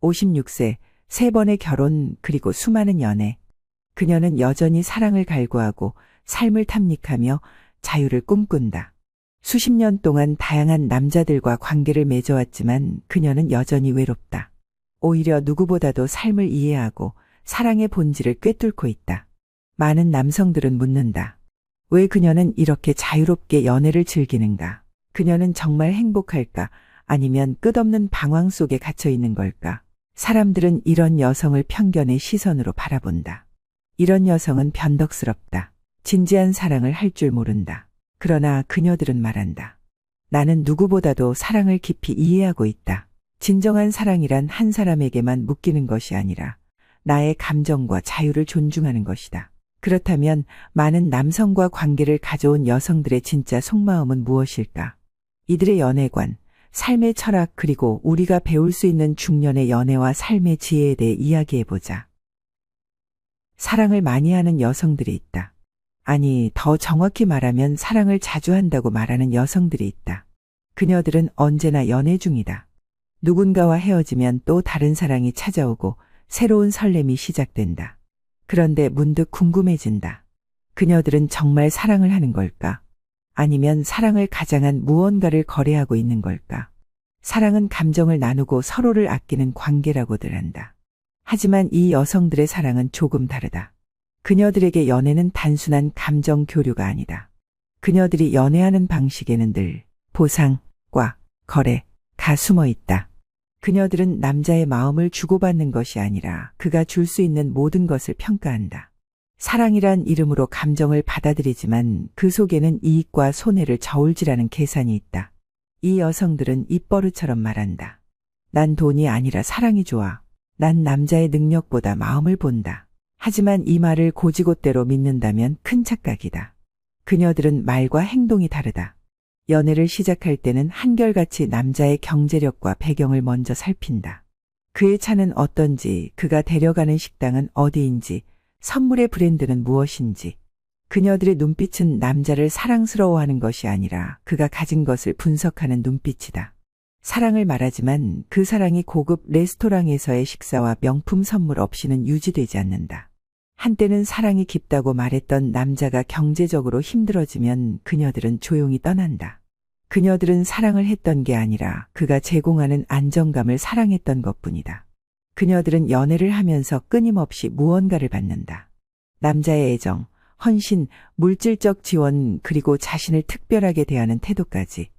56세, 3번의 결혼 그리고 수많은 연애. 그녀는 여전히 사랑을 갈구하고 삶을 탐닉하며 자유를 꿈꾼다. 수십 년 동안 다양한 남자들과 관계를 맺어왔지만 그녀는 여전히 외롭다. 오히려 누구보다도 삶을 이해하고 사랑의 본질을 꿰뚫고 있다. 많은 남성들은 묻는다. 왜 그녀는 이렇게 자유롭게 연애를 즐기는가? 그녀는 정말 행복할까? 아니면 끝없는 방황 속에 갇혀 있는 걸까? 사람들은 이런 여성을 편견의 시선으로 바라본다. 이런 여성은 변덕스럽다. 진지한 사랑을 할 줄 모른다. 그러나 그녀들은 말한다. 나는 누구보다도 사랑을 깊이 이해하고 있다. 진정한 사랑이란 한 사람에게만 묶이는 것이 아니라 나의 감정과 자유를 존중하는 것이다. 그렇다면 많은 남성과 관계를 가져온 여성들의 진짜 속마음은 무엇일까? 이들의 연애관, 삶의 철학 그리고 우리가 배울 수 있는 중년의 연애와 삶의 지혜에 대해 이야기해보자. 사랑을 많이 하는 여성들이 있다. 아니, 더 정확히 말하면 사랑을 자주 한다고 말하는 여성들이 있다. 그녀들은 언제나 연애 중이다. 누군가와 헤어지면 또 다른 사랑이 찾아오고 새로운 설렘이 시작된다. 그런데 문득 궁금해진다. 그녀들은 정말 사랑을 하는 걸까? 아니면 사랑을 가장한 무언가를 거래하고 있는 걸까? 사랑은 감정을 나누고 서로를 아끼는 관계라고들 한다. 하지만 이 여성들의 사랑은 조금 다르다. 그녀들에게 연애는 단순한 감정 교류가 아니다. 그녀들이 연애하는 방식에는 늘 보상과 거래가 숨어 있다. 그녀들은 남자의 마음을 주고받는 것이 아니라 그가 줄 수 있는 모든 것을 평가한다. 사랑이란 이름으로 감정을 받아들이지만 그 속에는 이익과 손해를 저울질하는 계산이 있다. 이 여성들은 입버릇처럼 말한다. 난 돈이 아니라 사랑이 좋아. 난 남자의 능력보다 마음을 본다. 하지만 이 말을 고지곳대로 믿는다면 큰 착각이다. 그녀들은 말과 행동이 다르다. 연애를 시작할 때는 한결같이 남자의 경제력과 배경을 먼저 살핀다. 그의 차는 어떤지, 그가 데려가는 식당은 어디인지, 선물의 브랜드는 무엇인지. 그녀들의 눈빛은 남자를 사랑스러워하는 것이 아니라 그가 가진 것을 분석하는 눈빛이다. 사랑을 말하지만 그 사랑이 고급 레스토랑에서의 식사와 명품 선물 없이는 유지되지 않는다. 한때는 사랑이 깊다고 말했던 남자가 경제적으로 힘들어지면 그녀들은 조용히 떠난다. 그녀들은 사랑을 했던 게 아니라 그가 제공하는 안정감을 사랑했던 것뿐이다. 그녀들은 연애를 하면서 끊임없이 무언가를 받는다. 남자의 애정, 헌신, 물질적 지원 그리고 자신을 특별하게 대하는 태도까지.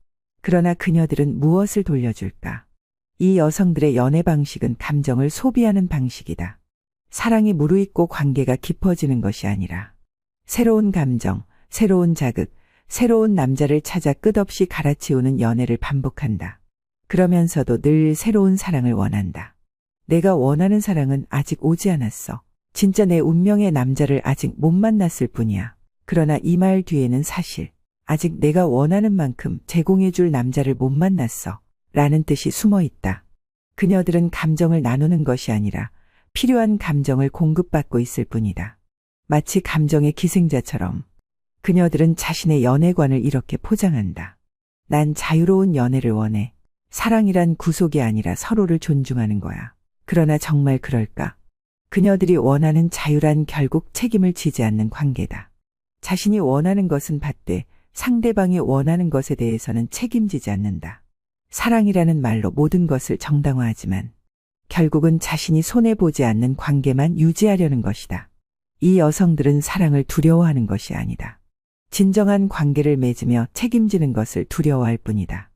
그러나 그녀들은 무엇을 돌려줄까? 이 여성들의 연애 방식은 감정을 소비하는 방식이다. 사랑이 무르익고 관계가 깊어지는 것이 아니라 새로운 감정, 새로운 자극, 새로운 남자를 찾아 끝없이 갈아치우는 연애를 반복한다. 그러면서도 늘 새로운 사랑을 원한다. 내가 원하는 사랑은 아직 오지 않았어. 진짜 내 운명의 남자를 아직 못 만났을 뿐이야. 그러나 이 말 뒤에는 사실 아직 내가 원하는 만큼 제공해줄 남자를 못 만났어. 라는 뜻이 숨어 있다. 그녀들은 감정을 나누는 것이 아니라 필요한 감정을 공급받고 있을 뿐이다. 마치 감정의 기생자처럼 그녀들은 자신의 연애관을 이렇게 포장한다. 난 자유로운 연애를 원해. 사랑이란 구속이 아니라 서로를 존중하는 거야. 그러나 정말 그럴까? 그녀들이 원하는 자유란 결국 책임을 지지 않는 관계다. 자신이 원하는 것은 받되 상대방이 원하는 것에 대해서는 책임지지 않는다. 사랑이라는 말로 모든 것을 정당화하지만 결국은 자신이 손해보지 않는 관계만 유지하려는 것이다. 이 여성들은 사랑을 두려워하는 것이 아니다. 진정한 관계를 맺으며 책임지는 것을 두려워할 뿐이다.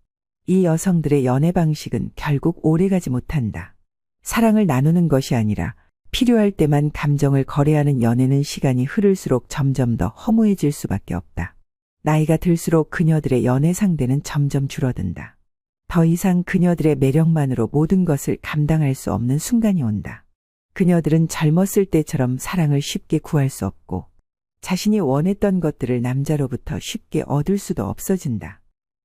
이 여성들의 연애 방식은 결국 오래가지 못한다. 사랑을 나누는 것이 아니라 필요할 때만 감정을 거래하는 연애는 시간이 흐를수록 점점 더 허무해질 수밖에 없다. 나이가 들수록 그녀들의 연애 상대는 점점 줄어든다. 더 이상 그녀들의 매력만으로 모든 것을 감당할 수 없는 순간이 온다. 그녀들은 젊었을 때처럼 사랑을 쉽게 구할 수 없고 자신이 원했던 것들을 남자로부터 쉽게 얻을 수도 없어진다.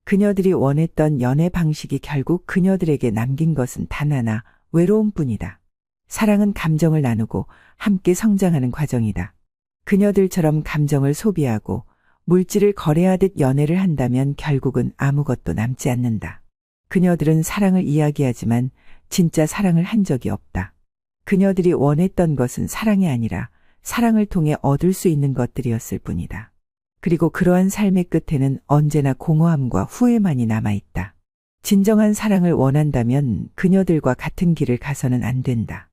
그녀들이 원했던 연애 방식이 결국 그녀들에게 남긴 것은 단 하나, 외로움뿐이다. 사랑은 감정을 나누고 함께 성장하는 과정이다. 그녀들처럼 감정을 소비하고 물질을 거래하듯 연애를 한다면 결국은 아무것도 남지 않는다. 그녀들은 사랑을 이야기하지만 진짜 사랑을 한 적이 없다. 그녀들이 원했던 것은 사랑이 아니라 사랑을 통해 얻을 수 있는 것들이었을 뿐이다. 그리고 그러한 삶의 끝에는 언제나 공허함과 후회만이 남아있다. 진정한 사랑을 원한다면 그녀들과 같은 길을 가서는 안 된다.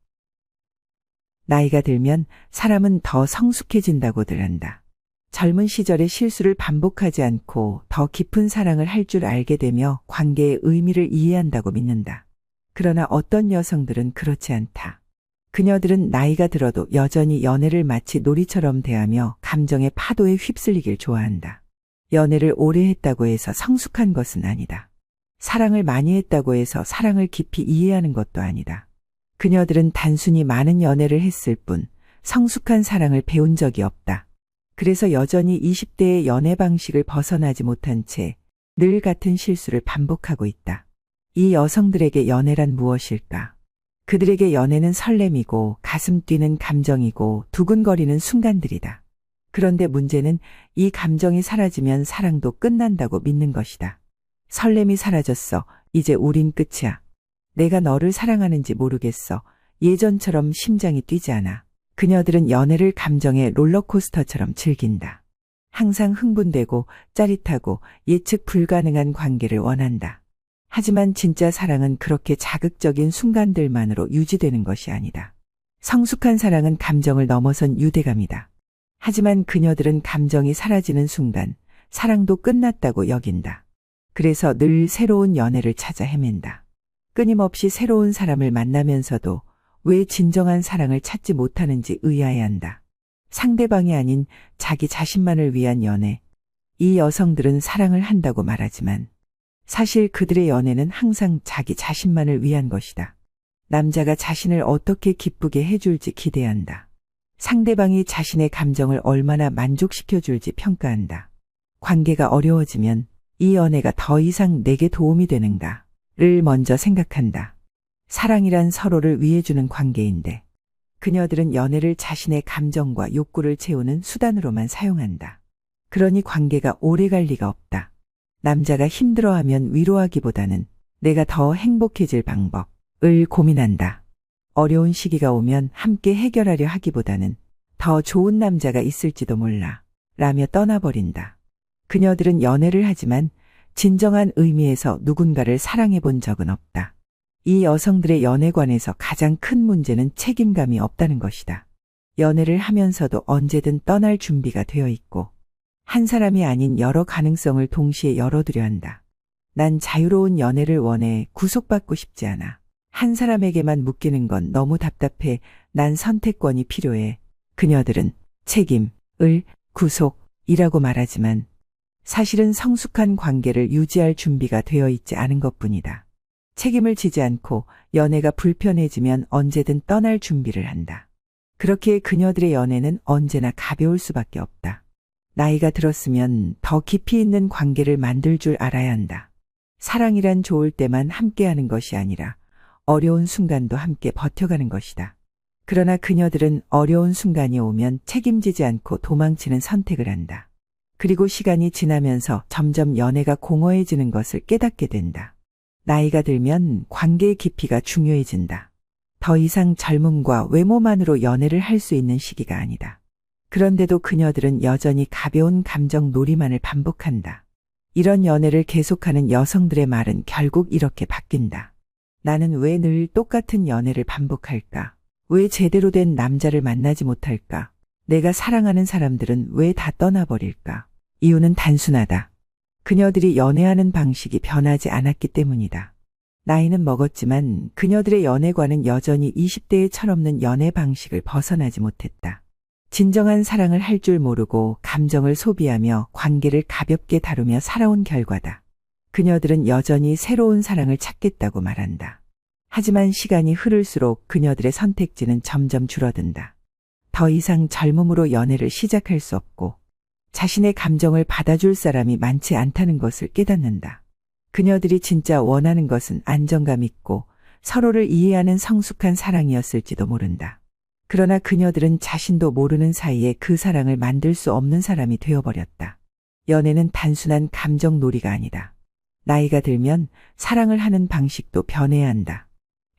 나이가 들면 사람은 더 성숙해진다고들 한다. 젊은 시절의 실수를 반복하지 않고 더 깊은 사랑을 할 줄 알게 되며 관계의 의미를 이해한다고 믿는다. 그러나 어떤 여성들은 그렇지 않다. 그녀들은 나이가 들어도 여전히 연애를 마치 놀이처럼 대하며 감정의 파도에 휩쓸리길 좋아한다. 연애를 오래 했다고 해서 성숙한 것은 아니다. 사랑을 많이 했다고 해서 사랑을 깊이 이해하는 것도 아니다. 그녀들은 단순히 많은 연애를 했을 뿐 성숙한 사랑을 배운 적이 없다. 그래서 여전히 20대의 연애 방식을 벗어나지 못한 채 늘 같은 실수를 반복하고 있다. 이 여성들에게 연애란 무엇일까? 그들에게 연애는 설렘이고 가슴 뛰는 감정이고 두근거리는 순간들이다. 그런데 문제는 이 감정이 사라지면 사랑도 끝난다고 믿는 것이다. 설렘이 사라졌어. 이제 우린 끝이야. 내가 너를 사랑하는지 모르겠어. 예전처럼 심장이 뛰지 않아. 그녀들은 연애를 감정의 롤러코스터처럼 즐긴다. 항상 흥분되고 짜릿하고 예측 불가능한 관계를 원한다. 하지만 진짜 사랑은 그렇게 자극적인 순간들만으로 유지되는 것이 아니다. 성숙한 사랑은 감정을 넘어선 유대감이다. 하지만 그녀들은 감정이 사라지는 순간 사랑도 끝났다고 여긴다. 그래서 늘 새로운 연애를 찾아 헤맨다. 끊임없이 새로운 사람을 만나면서도 왜 진정한 사랑을 찾지 못하는지 의아해한다. 상대방이 아닌 자기 자신만을 위한 연애. 이 여성들은 사랑을 한다고 말하지만 사실 그들의 연애는 항상 자기 자신만을 위한 것이다. 남자가 자신을 어떻게 기쁘게 해줄지 기대한다. 상대방이 자신의 감정을 얼마나 만족시켜줄지 평가한다. 관계가 어려워지면 이 연애가 더 이상 내게 도움이 되는가를 먼저 생각한다. 사랑이란 서로를 위해주는 관계인데 그녀들은 연애를 자신의 감정과 욕구를 채우는 수단으로만 사용한다. 그러니 관계가 오래 갈 리가 없다. 남자가 힘들어하면 위로하기보다는 내가 더 행복해질 방법을 고민한다. 어려운 시기가 오면 함께 해결하려 하기보다는 더 좋은 남자가 있을지도 몰라 라며 떠나버린다. 그녀들은 연애를 하지만 진정한 의미에서 누군가를 사랑해 본 적은 없다. 이 여성들의 연애관에서 가장 큰 문제는 책임감이 없다는 것이다. 연애를 하면서도 언제든 떠날 준비가 되어 있고 한 사람이 아닌 여러 가능성을 동시에 열어두려 한다. 난 자유로운 연애를 원해. 구속받고 싶지 않아. 한 사람에게만 묶이는 건 너무 답답해. 난 선택권이 필요해. 그녀들은 책임을 구속이라고 말하지만 사실은 성숙한 관계를 유지할 준비가 되어 있지 않은 것뿐이다. 책임을 지지 않고 연애가 불편해지면 언제든 떠날 준비를 한다. 그렇게 그녀들의 연애는 언제나 가벼울 수밖에 없다. 나이가 들었으면 더 깊이 있는 관계를 만들 줄 알아야 한다. 사랑이란 좋을 때만 함께하는 것이 아니라 어려운 순간도 함께 버텨가는 것이다. 그러나 그녀들은 어려운 순간이 오면 책임지지 않고 도망치는 선택을 한다. 그리고 시간이 지나면서 점점 연애가 공허해지는 것을 깨닫게 된다. 나이가 들면 관계의 깊이가 중요해진다. 더 이상 젊음과 외모만으로 연애를 할 수 있는 시기가 아니다. 그런데도 그녀들은 여전히 가벼운 감정 놀이만을 반복한다. 이런 연애를 계속하는 여성들의 말은 결국 이렇게 바뀐다. 나는 왜 늘 똑같은 연애를 반복할까? 왜 제대로 된 남자를 만나지 못할까? 내가 사랑하는 사람들은 왜 다 떠나버릴까? 이유는 단순하다. 그녀들이 연애하는 방식이 변하지 않았기 때문이다. 나이는 먹었지만 그녀들의 연애관은 여전히 20대의 철없는 연애 방식을 벗어나지 못했다. 진정한 사랑을 할 줄 모르고 감정을 소비하며 관계를 가볍게 다루며 살아온 결과다. 그녀들은 여전히 새로운 사랑을 찾겠다고 말한다. 하지만 시간이 흐를수록 그녀들의 선택지는 점점 줄어든다. 더 이상 젊음으로 연애를 시작할 수 없고 자신의 감정을 받아줄 사람이 많지 않다는 것을 깨닫는다. 그녀들이 진짜 원하는 것은 안정감 있고 서로를 이해하는 성숙한 사랑이었을지도 모른다. 그러나 그녀들은 자신도 모르는 사이에 그 사랑을 만들 수 없는 사람이 되어버렸다. 연애는 단순한 감정 놀이가 아니다. 나이가 들면 사랑을 하는 방식도 변해야 한다.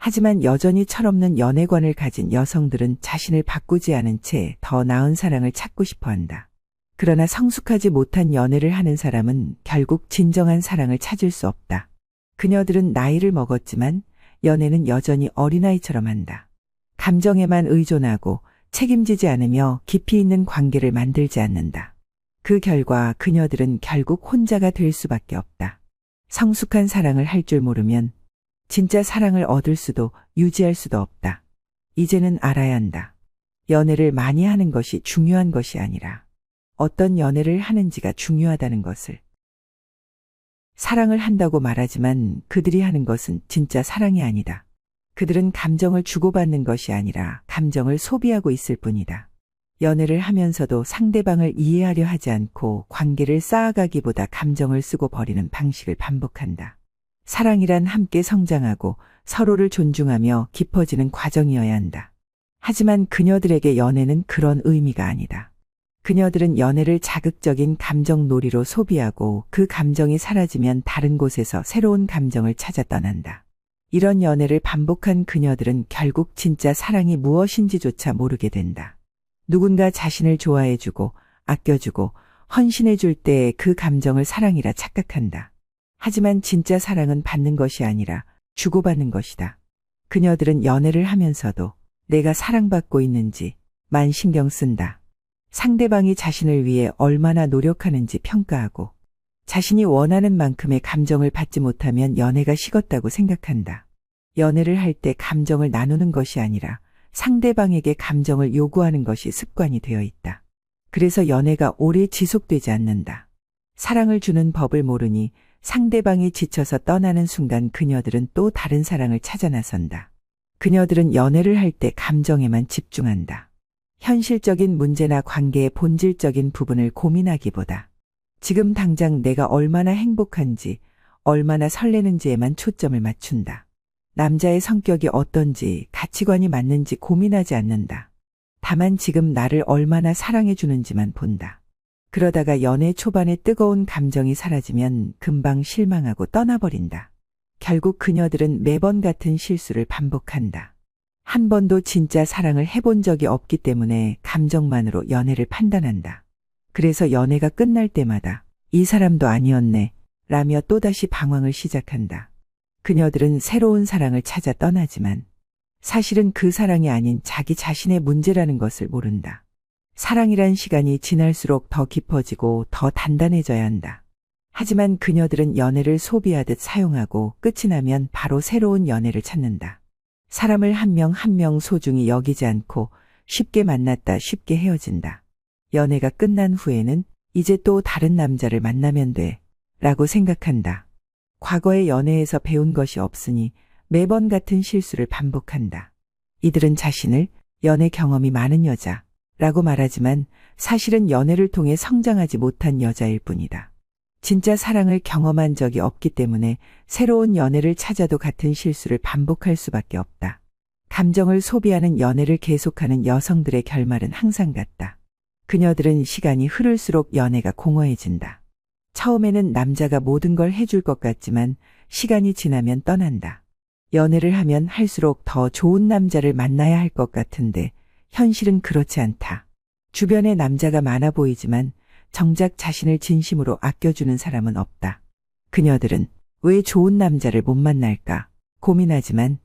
하지만 여전히 철없는 연애관을 가진 여성들은 자신을 바꾸지 않은 채 더 나은 사랑을 찾고 싶어 한다. 그러나 성숙하지 못한 연애를 하는 사람은 결국 진정한 사랑을 찾을 수 없다. 그녀들은 나이를 먹었지만 연애는 여전히 어린아이처럼 한다. 감정에만 의존하고 책임지지 않으며 깊이 있는 관계를 만들지 않는다. 그 결과 그녀들은 결국 혼자가 될 수밖에 없다. 성숙한 사랑을 할 줄 모르면 진짜 사랑을 얻을 수도 유지할 수도 없다. 이제는 알아야 한다. 연애를 많이 하는 것이 중요한 것이 아니라 어떤 연애를 하는지가 중요하다는 것을. 사랑을 한다고 말하지만 그들이 하는 것은 진짜 사랑이 아니다. 그들은 감정을 주고받는 것이 아니라 감정을 소비하고 있을 뿐이다. 연애를 하면서도 상대방을 이해하려 하지 않고 관계를 쌓아가기보다 감정을 쓰고 버리는 방식을 반복한다. 사랑이란 함께 성장하고 서로를 존중하며 깊어지는 과정이어야 한다. 하지만 그녀들에게 연애는 그런 의미가 아니다. 그녀들은 연애를 자극적인 감정 놀이로 소비하고 그 감정이 사라지면 다른 곳에서 새로운 감정을 찾아 떠난다. 이런 연애를 반복한 그녀들은 결국 진짜 사랑이 무엇인지조차 모르게 된다. 누군가 자신을 좋아해주고 아껴주고 헌신해줄 때 그 감정을 사랑이라 착각한다. 하지만 진짜 사랑은 받는 것이 아니라 주고받는 것이다. 그녀들은 연애를 하면서도 내가 사랑받고 있는지만 신경 쓴다. 상대방이 자신을 위해 얼마나 노력하는지 평가하고 자신이 원하는 만큼의 감정을 받지 못하면 연애가 식었다고 생각한다. 연애를 할 때 감정을 나누는 것이 아니라 상대방에게 감정을 요구하는 것이 습관이 되어 있다. 그래서 연애가 오래 지속되지 않는다. 사랑을 주는 법을 모르니 상대방이 지쳐서 떠나는 순간 그녀들은 또 다른 사랑을 찾아 나선다. 그녀들은 연애를 할 때 감정에만 집중한다. 현실적인 문제나 관계의 본질적인 부분을 고민하기보다 지금 당장 내가 얼마나 행복한지, 얼마나 설레는지에만 초점을 맞춘다. 남자의 성격이 어떤지, 가치관이 맞는지 고민하지 않는다. 다만 지금 나를 얼마나 사랑해 주는지만 본다. 그러다가 연애 초반에 뜨거운 감정이 사라지면 금방 실망하고 떠나버린다. 결국 그녀들은 매번 같은 실수를 반복한다. 한 번도 진짜 사랑을 해본 적이 없기 때문에 감정만으로 연애를 판단한다. 그래서 연애가 끝날 때마다 이 사람도 아니었네 라며 또다시 방황을 시작한다. 그녀들은 새로운 사랑을 찾아 떠나지만 사실은 그 사랑이 아닌 자기 자신의 문제라는 것을 모른다. 사랑이란 시간이 지날수록 더 깊어지고 더 단단해져야 한다. 하지만 그녀들은 연애를 소비하듯 사용하고 끝이 나면 바로 새로운 연애를 찾는다. 사람을 한 명 한 명 소중히 여기지 않고 쉽게 만났다 쉽게 헤어진다. 연애가 끝난 후에는 이제 또 다른 남자를 만나면 돼 라고 생각한다. 과거의 연애에서 배운 것이 없으니 매번 같은 실수를 반복한다. 이들은 자신을 연애 경험이 많은 여자라고 말하지만 사실은 연애를 통해 성장하지 못한 여자일 뿐이다. 진짜 사랑을 경험한 적이 없기 때문에 새로운 연애를 찾아도 같은 실수를 반복할 수밖에 없다. 감정을 소비하는 연애를 계속하는 여성들의 결말은 항상 같다. 그녀들은 시간이 흐를수록 연애가 공허해진다. 처음에는 남자가 모든 걸 해줄 것 같지만 시간이 지나면 떠난다. 연애를 하면 할수록 더 좋은 남자를 만나야 할 것 같은데 현실은 그렇지 않다. 주변에 남자가 많아 보이지만 정작 자신을 진심으로 아껴주는 사람은 없다. 그녀들은 왜 좋은 남자를 못 만날까 고민하지만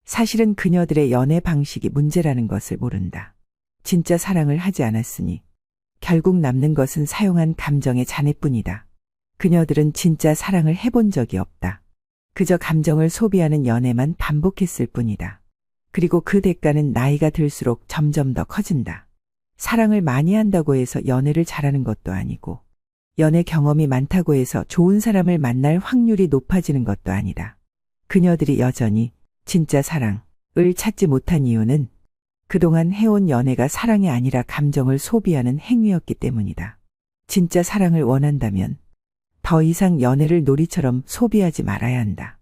사실은 그녀들의 연애 방식이 문제라는 것을 모른다. 진짜 사랑을 하지 않았으니 결국 남는 것은 사용한 감정의 잔해뿐이다. 그녀들은 진짜 사랑을 해본 적이 없다. 그저 감정을 소비하는 연애만 반복했을 뿐이다. 그리고 그 대가는 나이가 들수록 점점 더 커진다. 사랑을 많이 한다고 해서 연애를 잘하는 것도 아니고 연애 경험이 많다고 해서 좋은 사람을 만날 확률이 높아지는 것도 아니다. 그녀들이 여전히 진짜 사랑을 찾지 못한 이유는 그동안 해온 연애가 사랑이 아니라 감정을 소비하는 행위였기 때문이다. 진짜 사랑을 원한다면 더 이상 연애를 놀이처럼 소비하지 말아야 한다.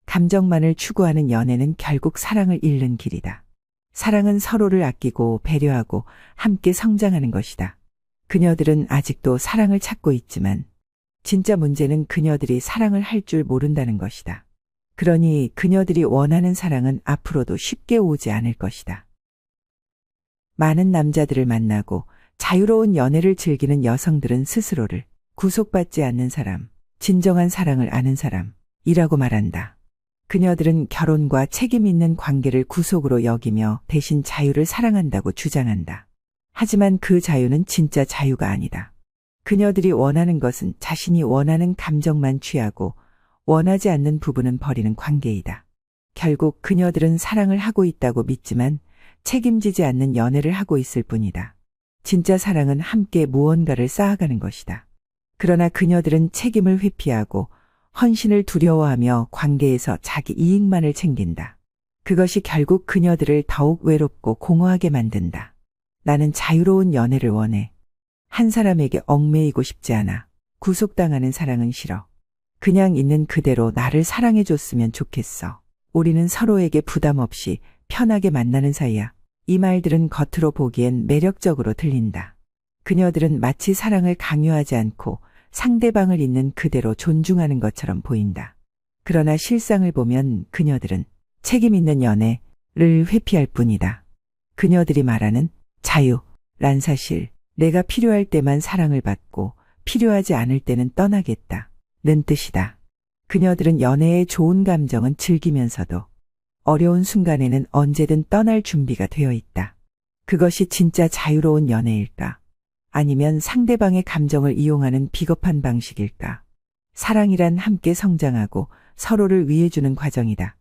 감정만을 추구하는 연애는 결국 사랑을 잃는 길이다. 사랑은 서로를 아끼고 배려하고 함께 성장하는 것이다. 그녀들은 아직도 사랑을 찾고 있지만 진짜 문제는 그녀들이 사랑을 할 줄 모른다는 것이다. 그러니 그녀들이 원하는 사랑은 앞으로도 쉽게 오지 않을 것이다. 많은 남자들을 만나고 자유로운 연애를 즐기는 여성들은 스스로를 구속받지 않는 사람, 진정한 사랑을 아는 사람이라고 말한다. 그녀들은 결혼과 책임 있는 관계를 구속으로 여기며 대신 자유를 사랑한다고 주장한다. 하지만 그 자유는 진짜 자유가 아니다. 그녀들이 원하는 것은 자신이 원하는 감정만 취하고 원하지 않는 부분은 버리는 관계이다. 결국 그녀들은 사랑을 하고 있다고 믿지만 책임지지 않는 연애를 하고 있을 뿐이다. 진짜 사랑은 함께 무언가를 쌓아가는 것이다. 그러나 그녀들은 책임을 회피하고 헌신을 두려워하며 관계에서 자기 이익만을 챙긴다. 그것이 결국 그녀들을 더욱 외롭고 공허하게 만든다. 나는 자유로운 연애를 원해. 한 사람에게 얽매이고 싶지 않아. 구속당하는 사랑은 싫어. 그냥 있는 그대로 나를 사랑해줬으면 좋겠어. 우리는 서로에게 부담 없이 편하게 만나는 사이야. 이 말들은 겉으로 보기엔 매력적으로 들린다. 그녀들은 마치 사랑을 강요하지 않고 상대방을 있는 그대로 존중하는 것처럼 보인다. 그러나 실상을 보면 그녀들은 책임 있는 연애를 회피할 뿐이다. 그녀들이 말하는 자유란 사실, 내가 필요할 때만 사랑을 받고 필요하지 않을 때는 떠나겠다 는 뜻이다. 그녀들은 연애의 좋은 감정은 즐기면서도 어려운 순간에는 언제든 떠날 준비가 되어 있다. 그것이 진짜 자유로운 연애일까? 아니면 상대방의 감정을 이용하는 비겁한 방식일까? 사랑이란 함께 성장하고 서로를 위해주는 과정이다.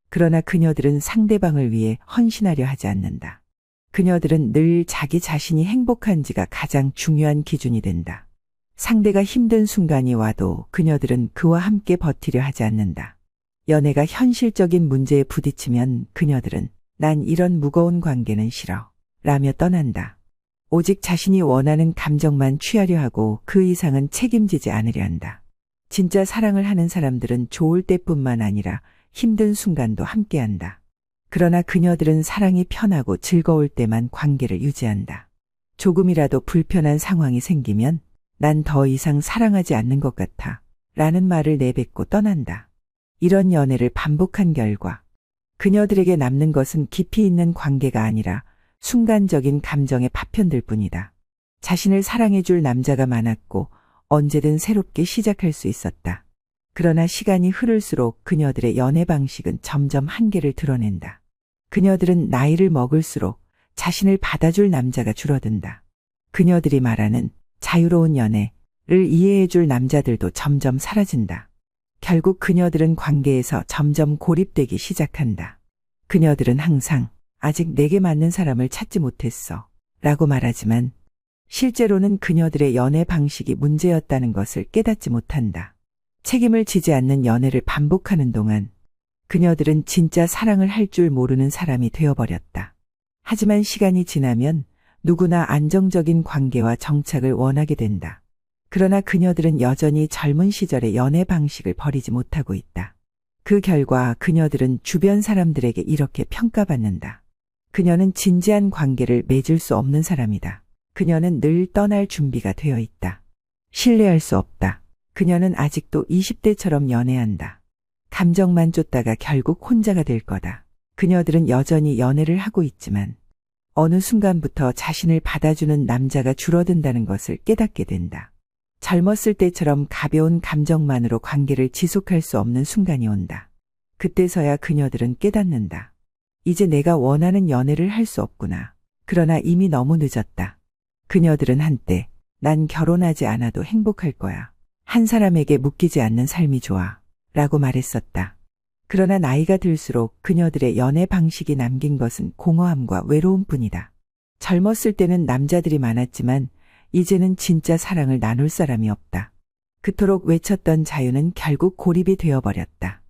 그러나 그녀들은 상대방을 위해 헌신하려 하지 않는다. 그녀들은 늘 자기 자신이 행복한지가 가장 중요한 기준이 된다. 상대가 힘든 순간이 와도 그녀들은 그와 함께 버티려 하지 않는다. 연애가 현실적인 문제에 부딪히면 그녀들은 난 이런 무거운 관계는 싫어 라며 떠난다. 오직 자신이 원하는 감정만 취하려 하고 그 이상은 책임지지 않으려 한다. 진짜 사랑을 하는 사람들은 좋을 때뿐만 아니라 힘든 순간도 함께한다. 그러나 그녀들은 사랑이 편하고 즐거울 때만 관계를 유지한다. 조금이라도 불편한 상황이 생기면 난 더 이상 사랑하지 않는 것 같아 라는 말을 내뱉고 떠난다. 이런 연애를 반복한 결과 그녀들에게 남는 것은 깊이 있는 관계가 아니라 순간적인 감정의 파편들 뿐이다. 자신을 사랑해줄 남자가 많았고 언제든 새롭게 시작할 수 있었다. 그러나 시간이 흐를수록 그녀들의 연애 방식은 점점 한계를 드러낸다. 그녀들은 나이를 먹을수록 자신을 받아줄 남자가 줄어든다. 그녀들이 말하는 자유로운 연애를 이해해줄 남자들도 점점 사라진다. 결국 그녀들은 관계에서 점점 고립되기 시작한다. 그녀들은 항상 아직 내게 맞는 사람을 찾지 못했어 라고 말하지만 실제로는 그녀들의 연애 방식이 문제였다는 것을 깨닫지 못한다. 책임을 지지 않는 연애를 반복하는 동안 그녀들은 진짜 사랑을 할 줄 모르는 사람이 되어버렸다. 하지만 시간이 지나면 누구나 안정적인 관계와 정착을 원하게 된다. 그러나 그녀들은 여전히 젊은 시절의 연애 방식을 버리지 못하고 있다. 그 결과 그녀들은 주변 사람들에게 이렇게 평가받는다. 그녀는 진지한 관계를 맺을 수 없는 사람이다. 그녀는 늘 떠날 준비가 되어 있다. 신뢰할 수 없다. 그녀는 아직도 20대처럼 연애한다. 감정만 쫓다가 결국 혼자가 될 거다. 그녀들은 여전히 연애를 하고 있지만 어느 순간부터 자신을 받아주는 남자가 줄어든다는 것을 깨닫게 된다. 젊었을 때처럼 가벼운 감정만으로 관계를 지속할 수 없는 순간이 온다. 그때서야 그녀들은 깨닫는다. 이제 내가 원하는 연애를 할 수 없구나. 그러나 이미 너무 늦었다. 그녀들은 한때 난 결혼하지 않아도 행복할 거야. 한 사람에게 묶이지 않는 삶이 좋아. 라고 말했었다. 그러나 나이가 들수록 그녀들의 연애 방식이 남긴 것은 공허함과 외로움뿐이다. 젊었을 때는 남자들이 많았지만 이제는 진짜 사랑을 나눌 사람이 없다. 그토록 외쳤던 자유는 결국 고립이 되어버렸다.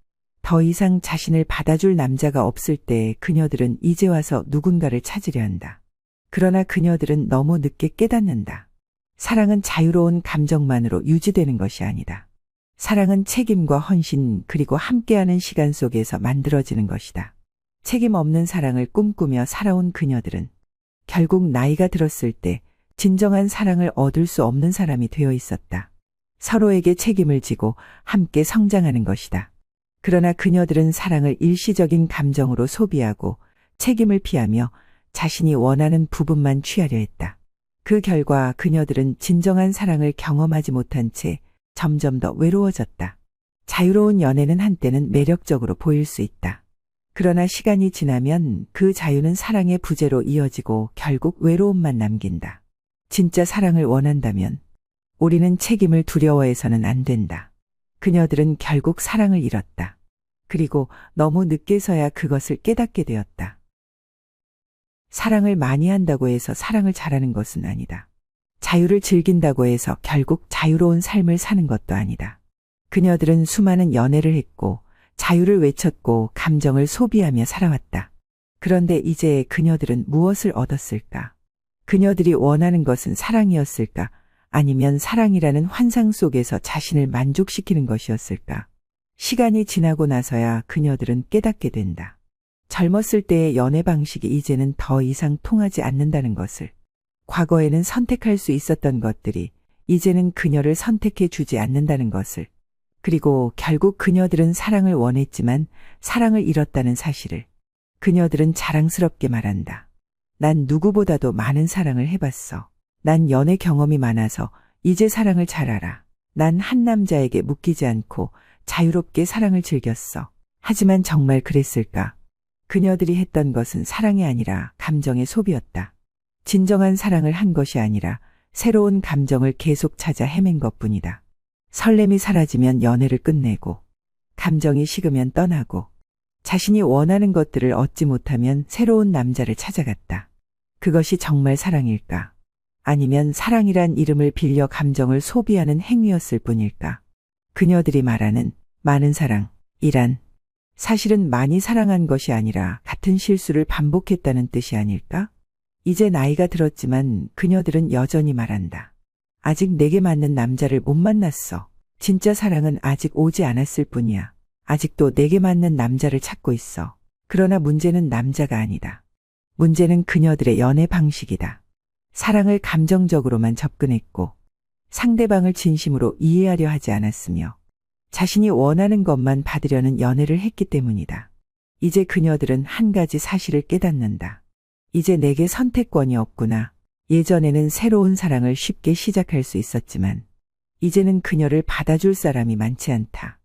더 이상 자신을 받아줄 남자가 없을 때 그녀들은 이제 와서 누군가를 찾으려 한다. 그러나 그녀들은 너무 늦게 깨닫는다. 사랑은 자유로운 감정만으로 유지되는 것이 아니다. 사랑은 책임과 헌신 그리고 함께하는 시간 속에서 만들어지는 것이다. 책임 없는 사랑을 꿈꾸며 살아온 그녀들은 결국 나이가 들었을 때 진정한 사랑을 얻을 수 없는 사람이 되어 있었다. 서로에게 책임을 지고 함께 성장하는 것이다. 그러나 그녀들은 사랑을 일시적인 감정으로 소비하고 책임을 피하며 자신이 원하는 부분만 취하려 했다. 그 결과 그녀들은 진정한 사랑을 경험하지 못한 채 점점 더 외로워졌다. 자유로운 연애는 한때는 매력적으로 보일 수 있다. 그러나 시간이 지나면 그 자유는 사랑의 부재로 이어지고 결국 외로움만 남긴다. 진짜 사랑을 원한다면 우리는 책임을 두려워해서는 안 된다. 그녀들은 결국 사랑을 잃었다. 그리고 너무 늦게서야 그것을 깨닫게 되었다. 사랑을 많이 한다고 해서 사랑을 잘하는 것은 아니다. 자유를 즐긴다고 해서 결국 자유로운 삶을 사는 것도 아니다. 그녀들은 수많은 연애를 했고 자유를 외쳤고 감정을 소비하며 살아왔다. 그런데 이제 그녀들은 무엇을 얻었을까? 그녀들이 원하는 것은 사랑이었을까? 아니면 사랑이라는 환상 속에서 자신을 만족시키는 것이었을까? 시간이 지나고 나서야 그녀들은 깨닫게 된다. 젊었을 때의 연애 방식이 이제는 더 이상 통하지 않는다는 것을. 과거에는 선택할 수 있었던 것들이 이제는 그녀를 선택해 주지 않는다는 것을. 그리고 결국 그녀들은 사랑을 원했지만 사랑을 잃었다는 사실을. 그녀들은 자랑스럽게 말한다. 난 누구보다도 많은 사랑을 해봤어. 난 연애 경험이 많아서 이제 사랑을 잘 알아. 난 한 남자에게 묶이지 않고 자유롭게 사랑을 즐겼어. 하지만 정말 그랬을까? 그녀들이 했던 것은 사랑이 아니라 감정의 소비였다. 진정한 사랑을 한 것이 아니라 새로운 감정을 계속 찾아 헤맨 것뿐이다. 설렘이 사라지면 연애를 끝내고, 감정이 식으면 떠나고, 자신이 원하는 것들을 얻지 못하면 새로운 남자를 찾아갔다. 그것이 정말 사랑일까? 아니면 사랑이란 이름을 빌려 감정을 소비하는 행위였을 뿐일까? 그녀들이 말하는 많은 사랑이란 사실은 많이 사랑한 것이 아니라 같은 실수를 반복했다는 뜻이 아닐까? 이제 나이가 들었지만 그녀들은 여전히 말한다. 아직 내게 맞는 남자를 못 만났어. 진짜 사랑은 아직 오지 않았을 뿐이야. 아직도 내게 맞는 남자를 찾고 있어. 그러나 문제는 남자가 아니다. 문제는 그녀들의 연애 방식이다. 사랑을 감정적으로만 접근했고 상대방을 진심으로 이해하려 하지 않았으며 자신이 원하는 것만 받으려는 연애를 했기 때문이다. 이제 그녀들은 한 가지 사실을 깨닫는다. 이제 내게 선택권이 없구나. 예전에는 새로운 사랑을 쉽게 시작할 수 있었지만 이제는 그녀를 받아줄 사람이 많지 않다.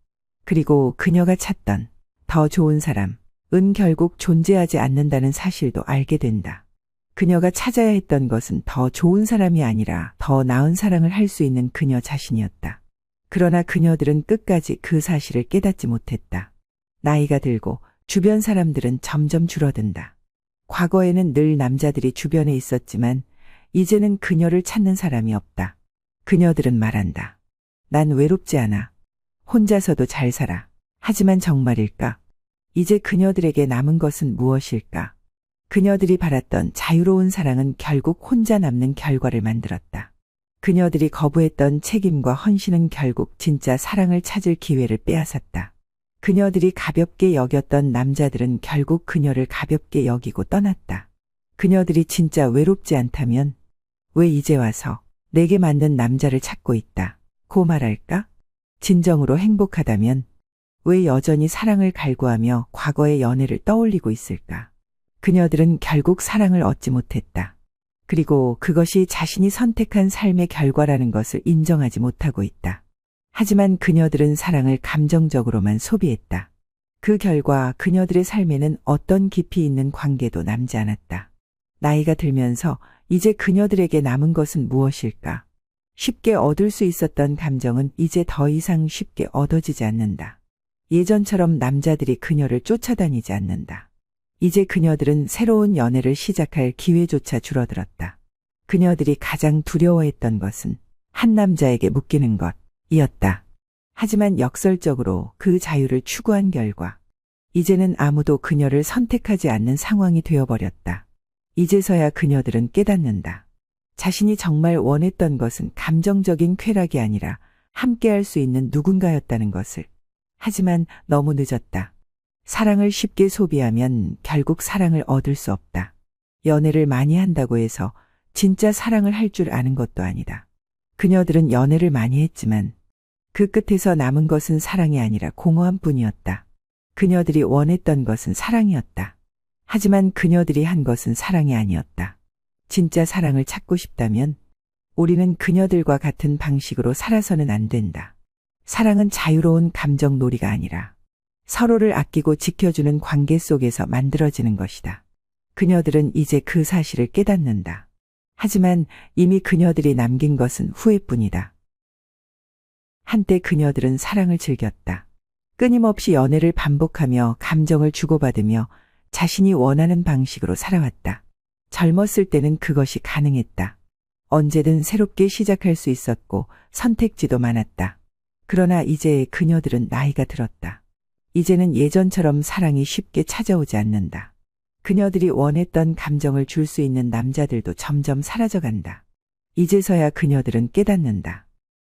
그리고 그녀가 찾던 더 좋은 사람은 결국 존재하지 않는다는 사실도 알게 된다. 그녀가 찾아야 했던 것은 더 좋은 사람이 아니라 더 나은 사랑을 할 수 있는 그녀 자신이었다. 그러나 그녀들은 끝까지 그 사실을 깨닫지 못했다. 나이가 들고 주변 사람들은 점점 줄어든다. 과거에는 늘 남자들이 주변에 있었지만 이제는 그녀를 찾는 사람이 없다. 그녀들은 말한다. 난 외롭지 않아. 혼자서도 잘 살아. 하지만 정말일까? 이제 그녀들에게 남은 것은 무엇일까? 그녀들이 바랐던 자유로운 사랑은 결국 혼자 남는 결과를 만들었다. 그녀들이 거부했던 책임과 헌신은 결국 진짜 사랑을 찾을 기회를 빼앗았다. 그녀들이 가볍게 여겼던 남자들은 결국 그녀를 가볍게 여기고 떠났다. 그녀들이 진짜 외롭지 않다면 왜 이제 와서 내게 맞는 남자를 찾고 있다 고 말할까? 진정으로 행복하다면 왜 여전히 사랑을 갈구하며 과거의 연애를 떠올리고 있을까? 그녀들은 결국 사랑을 얻지 못했다. 그리고 그것이 자신이 선택한 삶의 결과라는 것을 인정하지 못하고 있다. 하지만 그녀들은 사랑을 감정적으로만 소비했다. 그 결과 그녀들의 삶에는 어떤 깊이 있는 관계도 남지 않았다. 나이가 들면서 이제 그녀들에게 남은 것은 무엇일까? 쉽게 얻을 수 있었던 감정은 이제 더 이상 쉽게 얻어지지 않는다. 예전처럼 남자들이 그녀를 쫓아다니지 않는다. 이제 그녀들은 새로운 연애를 시작할 기회조차 줄어들었다. 그녀들이 가장 두려워했던 것은 한 남자에게 묶이는 것이었다. 하지만 역설적으로 그 자유를 추구한 결과 이제는 아무도 그녀를 선택하지 않는 상황이 되어버렸다. 이제서야 그녀들은 깨닫는다. 자신이 정말 원했던 것은 감정적인 쾌락이 아니라 함께할 수 있는 누군가였다는 것을. 하지만 너무 늦었다. 사랑을 쉽게 소비하면 결국 사랑을 얻을 수 없다. 연애를 많이 한다고 해서 진짜 사랑을 할 줄 아는 것도 아니다. 그녀들은 연애를 많이 했지만 그 끝에서 남은 것은 사랑이 아니라 공허함뿐이었다. 그녀들이 원했던 것은 사랑이었다. 하지만 그녀들이 한 것은 사랑이 아니었다. 진짜 사랑을 찾고 싶다면 우리는 그녀들과 같은 방식으로 살아서는 안 된다. 사랑은 자유로운 감정 놀이가 아니라 서로를 아끼고 지켜주는 관계 속에서 만들어지는 것이다. 그녀들은 이제 그 사실을 깨닫는다. 하지만 이미 그녀들이 남긴 것은 후회뿐이다. 한때 그녀들은 사랑을 즐겼다. 끊임없이 연애를 반복하며 감정을 주고받으며 자신이 원하는 방식으로 살아왔다. 젊었을 때는 그것이 가능했다. 언제든 새롭게 시작할 수 있었고 선택지도 많았다. 그러나 이제 그녀들은 나이가 들었다. 이제는 예전처럼 사랑이 쉽게 찾아오지 않는다. 그녀들이 원했던 감정을 줄 수 있는 남자들도 점점 사라져간다. 이제서야 그녀들은 깨닫는다.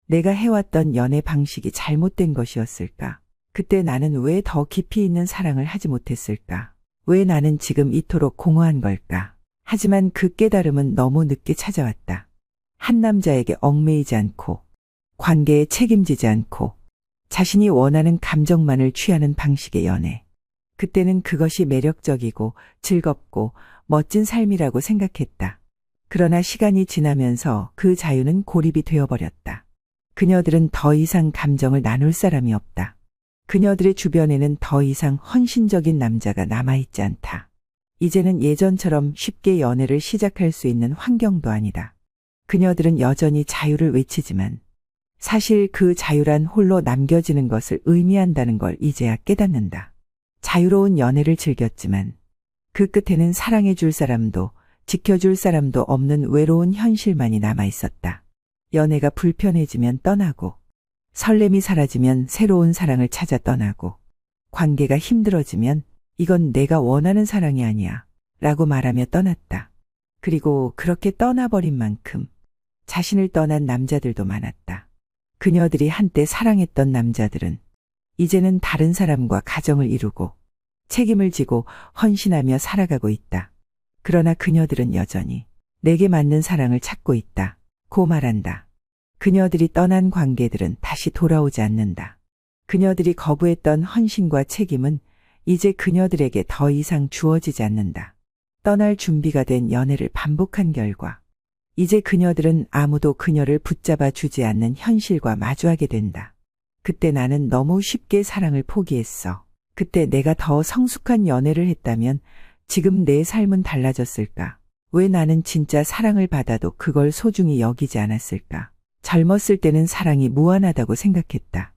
내가 해왔던 연애 방식이 잘못된 것이었을까? 그때 나는 왜 더 깊이 있는 사랑을 하지 못했을까? 왜 나는 지금 이토록 공허한 걸까? 하지만 그 깨달음은 너무 늦게 찾아왔다. 한 남자에게 얽매이지 않고, 관계에 책임지지 않고, 자신이 원하는 감정만을 취하는 방식의 연애. 그때는 그것이 매력적이고 즐겁고 멋진 삶이라고 생각했다. 그러나 시간이 지나면서 그 자유는 고립이 되어버렸다. 그녀들은 더 이상 감정을 나눌 사람이 없다. 그녀들의 주변에는 더 이상 헌신적인 남자가 남아있지 않다. 이제는 예전처럼 쉽게 연애를 시작할 수 있는 환경도 아니다. 그녀들은 여전히 자유를 외치지만 사실 그 자유란 홀로 남겨지는 것을 의미한다는 걸 이제야 깨닫는다. 자유로운 연애를 즐겼지만 그 끝에는 사랑해줄 사람도 지켜줄 사람도 없는 외로운 현실만이 남아있었다. 연애가 불편해지면 떠나고 설렘이 사라지면 새로운 사랑을 찾아 떠나고 관계가 힘들어지면 이건 내가 원하는 사랑이 아니야 라고 말하며 떠났다. 그리고 그렇게 떠나버린 만큼 자신을 떠난 남자들도 많았다. 그녀들이 한때 사랑했던 남자들은 이제는 다른 사람과 가정을 이루고 책임을 지고 헌신하며 살아가고 있다. 그러나 그녀들은 여전히 내게 맞는 사랑을 찾고 있다. 고 말한다. 그녀들이 떠난 관계들은 다시 돌아오지 않는다. 그녀들이 거부했던 헌신과 책임은 이제 그녀들에게 더 이상 주어지지 않는다. 떠날 준비가 된 연애를 반복한 결과 이제 그녀들은 아무도 그녀를 붙잡아 주지 않는 현실과 마주하게 된다. 그때 나는 너무 쉽게 사랑을 포기했어. 그때 내가 더 성숙한 연애를 했다면 지금 내 삶은 달라졌을까? 왜 나는 진짜 사랑을 받아도 그걸 소중히 여기지 않았을까? 젊었을 때는 사랑이 무한하다고 생각했다.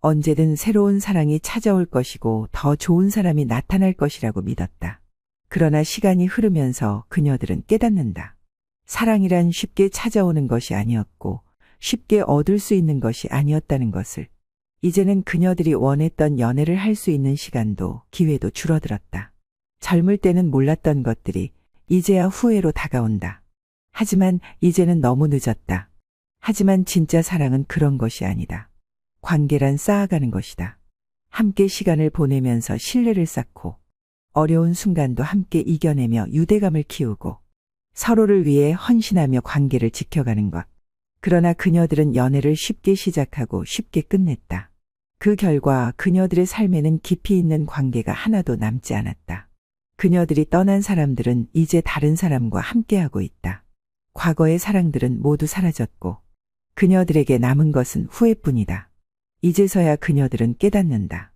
언제든 새로운 사랑이 찾아올 것이고 더 좋은 사람이 나타날 것이라고 믿었다. 그러나 시간이 흐르면서 그녀들은 깨닫는다. 사랑이란 쉽게 찾아오는 것이 아니었고 쉽게 얻을 수 있는 것이 아니었다는 것을. 이제는 그녀들이 원했던 연애를 할 수 있는 시간도 기회도 줄어들었다. 젊을 때는 몰랐던 것들이 이제야 후회로 다가온다. 하지만 이제는 너무 늦었다. 하지만 진짜 사랑은 그런 것이 아니다. 관계란 쌓아가는 것이다. 함께 시간을 보내면서 신뢰를 쌓고 어려운 순간도 함께 이겨내며 유대감을 키우고 서로를 위해 헌신하며 관계를 지켜가는 것. 그러나 그녀들은 연애를 쉽게 시작하고 쉽게 끝냈다. 그 결과 그녀들의 삶에는 깊이 있는 관계가 하나도 남지 않았다. 그녀들이 떠난 사람들은 이제 다른 사람과 함께하고 있다. 과거의 사랑들은 모두 사라졌고 그녀들에게 남은 것은 후회뿐이다. 이제서야 그녀들은 깨닫는다.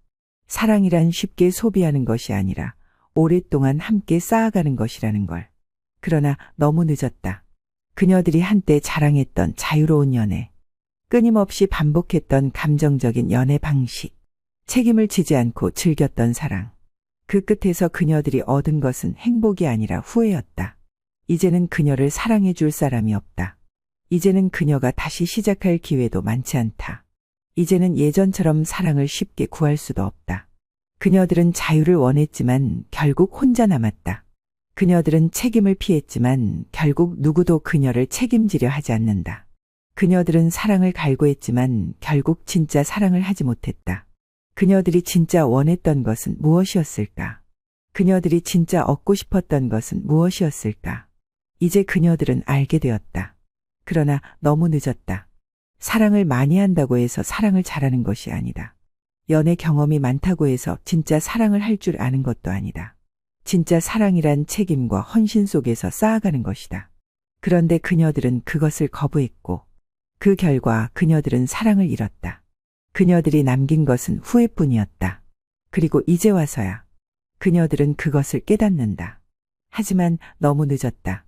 사랑이란 쉽게 소비하는 것이 아니라 오랫동안 함께 쌓아가는 것이라는 걸. 그러나 너무 늦었다. 그녀들이 한때 자랑했던 자유로운 연애, 끊임없이 반복했던 감정적인 연애 방식, 책임을 지지 않고 즐겼던 사랑. 그 끝에서 그녀들이 얻은 것은 행복이 아니라 후회였다. 이제는 그녀를 사랑해 줄 사람이 없다. 이제는 그녀가 다시 시작할 기회도 많지 않다. 이제는 예전처럼 사랑을 쉽게 구할 수도 없다. 그녀들은 자유를 원했지만 결국 혼자 남았다. 그녀들은 책임을 피했지만 결국 누구도 그녀를 책임지려 하지 않는다. 그녀들은 사랑을 갈구했지만 결국 진짜 사랑을 하지 못했다. 그녀들이 진짜 원했던 것은 무엇이었을까? 그녀들이 진짜 얻고 싶었던 것은 무엇이었을까? 이제 그녀들은 알게 되었다. 그러나 너무 늦었다. 사랑을 많이 한다고 해서 사랑을 잘하는 것이 아니다. 연애 경험이 많다고 해서 진짜 사랑을 할 줄 아는 것도 아니다. 진짜 사랑이란 책임과 헌신 속에서 쌓아가는 것이다. 그런데 그녀들은 그것을 거부했고 그 결과 그녀들은 사랑을 잃었다. 그녀들이 남긴 것은 후회뿐이었다. 그리고 이제 와서야 그녀들은 그것을 깨닫는다. 하지만 너무 늦었다.